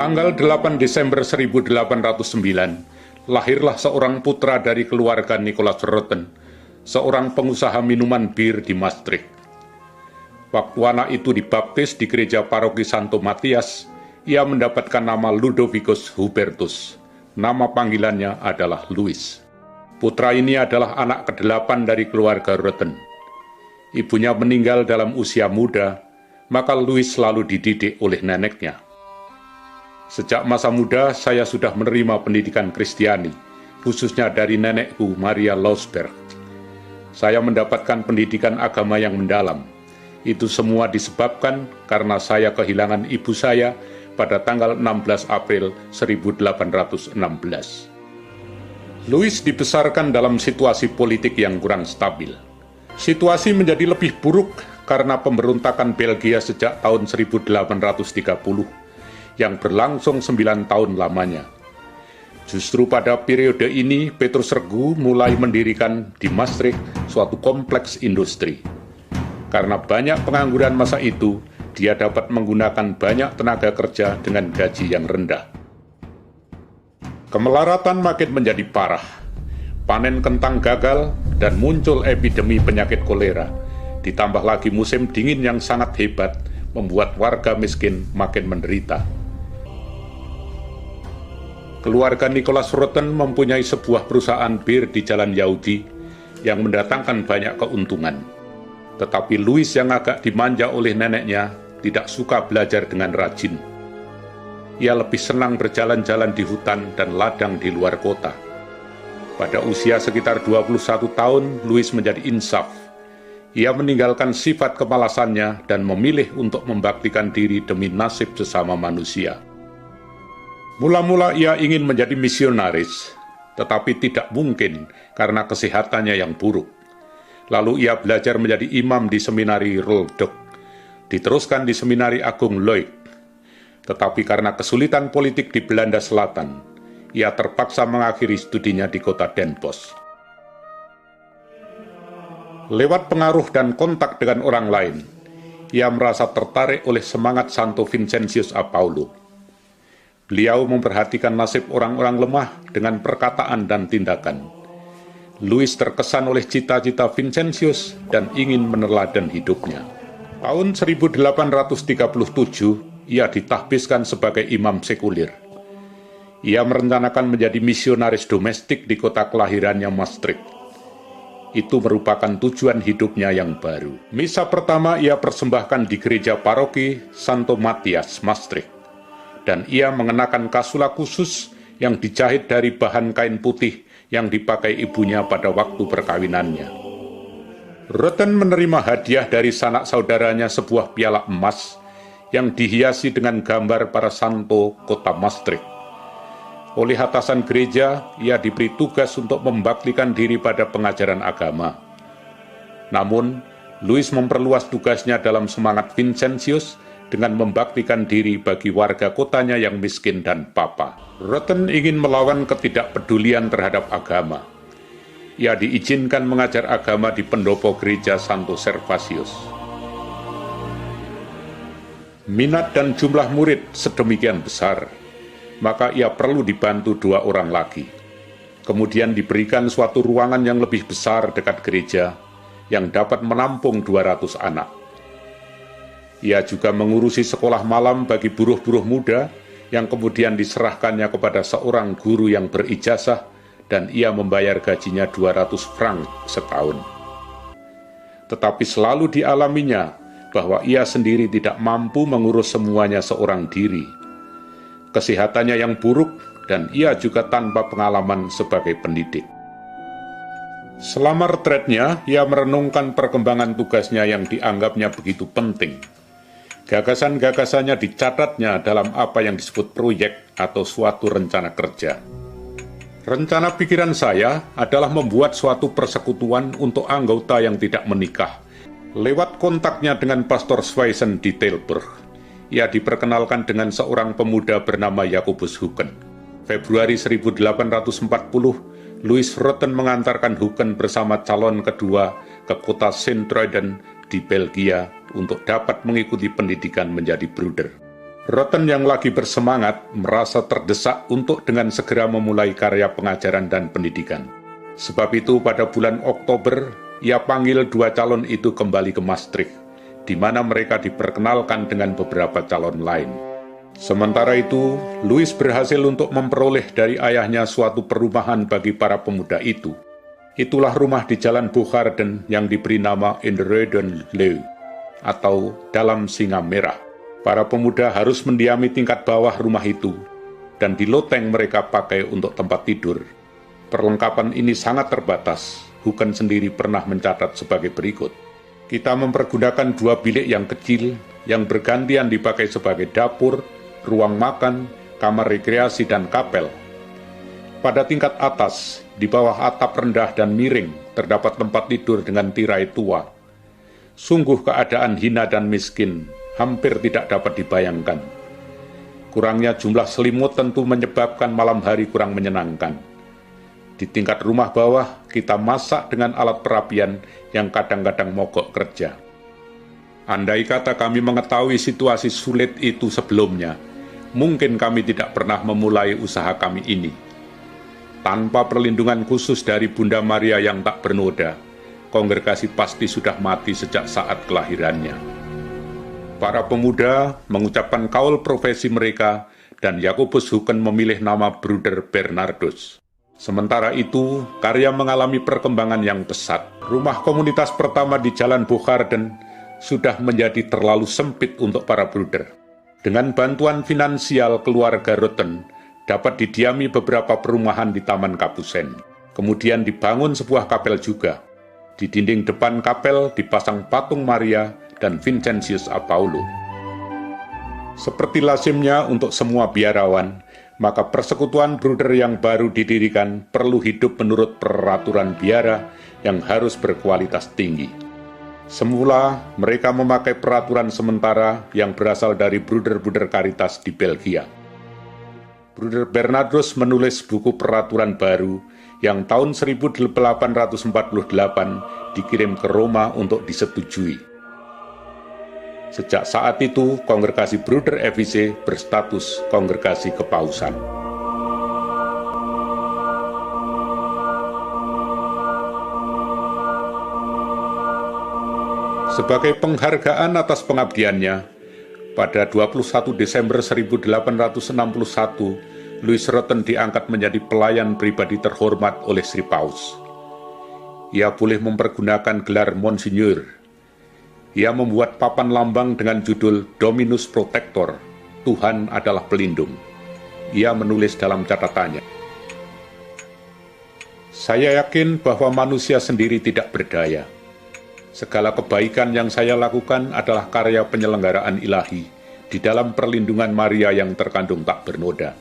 Tanggal 8 Desember 1809, lahirlah seorang putra dari keluarga Nicolaas Rotten, seorang pengusaha minuman bir di Maastricht. Waktu anak itu dibaptis di gereja paroki Santo Matias, ia mendapatkan nama Ludovicus Hubertus. Nama panggilannya adalah Louis. Putra ini adalah anak ke-8 dari keluarga Rotten. Ibunya meninggal dalam usia muda, maka Louis selalu dididik oleh neneknya. Sejak masa muda, saya sudah menerima pendidikan Kristiani, khususnya dari nenekku Maria Lausberg. Saya mendapatkan pendidikan agama yang mendalam. Itu semua disebabkan karena saya kehilangan ibu saya pada tanggal 16 April 1816. Louis dibesarkan dalam situasi politik yang kurang stabil. Situasi menjadi lebih buruk karena pemberontakan Belgia sejak tahun 1830 yang berlangsung 9 tahun lamanya. Justru pada periode ini, Petrus Regu mulai mendirikan di Maastricht suatu kompleks industri. Karena banyak pengangguran masa itu, dia dapat menggunakan banyak tenaga kerja dengan gaji yang rendah. Kemelaratan makin menjadi parah. Panen kentang gagal dan muncul epidemi penyakit kolera. Ditambah lagi musim dingin yang sangat hebat, membuat warga miskin makin menderita. Keluarga Nicolaas Rotten mempunyai sebuah perusahaan bir di Jalan Yahudi yang mendatangkan banyak keuntungan. Tetapi Louis yang agak dimanja oleh neneknya tidak suka belajar dengan rajin. Ia lebih senang berjalan-jalan di hutan dan ladang di luar kota. Pada usia sekitar 21 tahun, Louis menjadi insaf. Ia meninggalkan sifat kemalasannya dan memilih untuk membaktikan diri demi nasib sesama manusia. Mula-mula ia ingin menjadi misionaris, tetapi tidak mungkin karena kesehatannya yang buruk. Lalu ia belajar menjadi imam di seminari Roldoc, diteruskan di seminari Agung Loik. Tetapi karena kesulitan politik di Belanda Selatan, ia terpaksa mengakhiri studinya di kota Den Bosch. Lewat pengaruh dan kontak dengan orang lain, ia merasa tertarik oleh semangat Santo Vincentius a Paulo. Beliau memperhatikan nasib orang-orang lemah dengan perkataan dan tindakan. Louis terkesan oleh cita-cita Vincentius dan ingin meneladan hidupnya. Tahun 1837, ia ditahbiskan sebagai imam sekuler. Ia merencanakan menjadi misionaris domestik di kota kelahirannya Maastricht. Itu merupakan tujuan hidupnya yang baru. Misa pertama ia persembahkan di gereja paroki Santo Matias, Maastricht. Dan ia mengenakan kasula khusus yang dijahit dari bahan kain putih yang dipakai ibunya pada waktu perkawinannya. Rotten menerima hadiah dari sanak saudaranya sebuah piala emas yang dihiasi dengan gambar para santo kota Maastricht. Oleh atasan gereja, ia diberi tugas untuk membaktikan diri pada pengajaran agama. Namun, Louis memperluas tugasnya dalam semangat Vincentius dengan membaktikan diri bagi warga kotanya yang miskin dan papa. Rotten ingin melawan ketidakpedulian terhadap agama. Ia diizinkan mengajar agama di pendopo gereja Santo Servatius. Minat dan jumlah murid sedemikian besar, maka ia perlu dibantu 2 orang lagi. Kemudian diberikan suatu ruangan yang lebih besar dekat gereja, yang dapat menampung 200 anak. Ia juga mengurusi sekolah malam bagi buruh-buruh muda, yang kemudian diserahkannya kepada seorang guru yang berijazah, dan ia membayar gajinya 200 franc setahun. Tetapi selalu dialaminya bahwa ia sendiri tidak mampu mengurus semuanya seorang diri. Kesehatannya yang buruk dan ia juga tanpa pengalaman sebagai pendidik. Selama retretnya, ia merenungkan perkembangan tugasnya yang dianggapnya begitu penting. Gagasan-gagasannya dicatatnya dalam apa yang disebut proyek atau suatu rencana kerja. Rencana pikiran saya adalah membuat suatu persekutuan untuk anggota yang tidak menikah. Lewat kontaknya dengan Pastor Schweisen di Tilburg, ia diperkenalkan dengan seorang pemuda bernama Jakobus Huken. Februari 1840, Louis Rotten mengantarkan Huken bersama calon kedua ke kota Sint-Truiden di Belgia untuk dapat mengikuti pendidikan menjadi bruder. Rotten yang lagi bersemangat merasa terdesak untuk dengan segera memulai karya pengajaran dan pendidikan. Sebab itu pada bulan Oktober, ia panggil 2 calon itu kembali ke Maastricht, di mana mereka diperkenalkan dengan beberapa calon lain. Sementara itu, Louis berhasil untuk memperoleh dari ayahnya suatu perumahan bagi para pemuda itu. Itulah rumah di Jalan Bogarden yang diberi nama In the Rode Leeuw, atau Dalam Singa Merah. Para pemuda harus mendiami tingkat bawah rumah itu, dan di loteng mereka pakai untuk tempat tidur. Perlengkapan ini sangat terbatas. Huken sendiri pernah mencatat sebagai berikut. Kita mempergunakan 2 bilik yang kecil, yang bergantian dipakai sebagai dapur, ruang makan, kamar rekreasi, dan kapel. Pada tingkat atas, di bawah atap rendah dan miring, terdapat tempat tidur dengan tirai tua. Sungguh keadaan hina dan miskin, hampir tidak dapat dibayangkan. Kurangnya jumlah selimut tentu menyebabkan malam hari kurang menyenangkan. Di tingkat rumah bawah, kita masak dengan alat perapian yang kadang-kadang mogok kerja. Andai kata kami mengetahui situasi sulit itu sebelumnya, mungkin kami tidak pernah memulai usaha kami ini. Tanpa perlindungan khusus dari Bunda Maria yang tak bernoda, kongregasi pasti sudah mati sejak saat kelahirannya. Para pemuda mengucapkan kaul profesi mereka, dan Jakobus Huken memilih nama Bruder Bernardus. Sementara itu, karya mengalami perkembangan yang pesat. Rumah komunitas pertama di Jalan Bogarden sudah menjadi terlalu sempit untuk para bruder. Dengan bantuan finansial keluarga Rotten, dapat didiami beberapa perumahan di Taman Kapusen. Kemudian dibangun sebuah kapel juga. Di dinding depan kapel dipasang patung Maria dan Vincentius Apaulo. Seperti lazimnya untuk semua biarawan, maka persekutuan bruder yang baru didirikan perlu hidup menurut peraturan biara yang harus berkualitas tinggi. Semula, mereka memakai peraturan sementara yang berasal dari bruder-bruder Caritas di Belgia. Bruder Bernardus menulis buku peraturan baru yang tahun 1848 dikirim ke Roma untuk disetujui. Sejak saat itu, kongregasi Bruder FIC berstatus kongregasi kepausan. Sebagai penghargaan atas pengabdiannya, pada 21 Desember 1861, Louis Rotten diangkat menjadi pelayan pribadi terhormat oleh Sri Paus. Ia boleh mempergunakan gelar Monsignor. Ia membuat papan lambang dengan judul Dominus Protector, Tuhan adalah pelindung. Ia menulis dalam catatannya, "Saya yakin bahwa manusia sendiri tidak berdaya. Segala kebaikan yang saya lakukan adalah karya penyelenggaraan ilahi di dalam perlindungan Maria yang terkandung tak bernoda.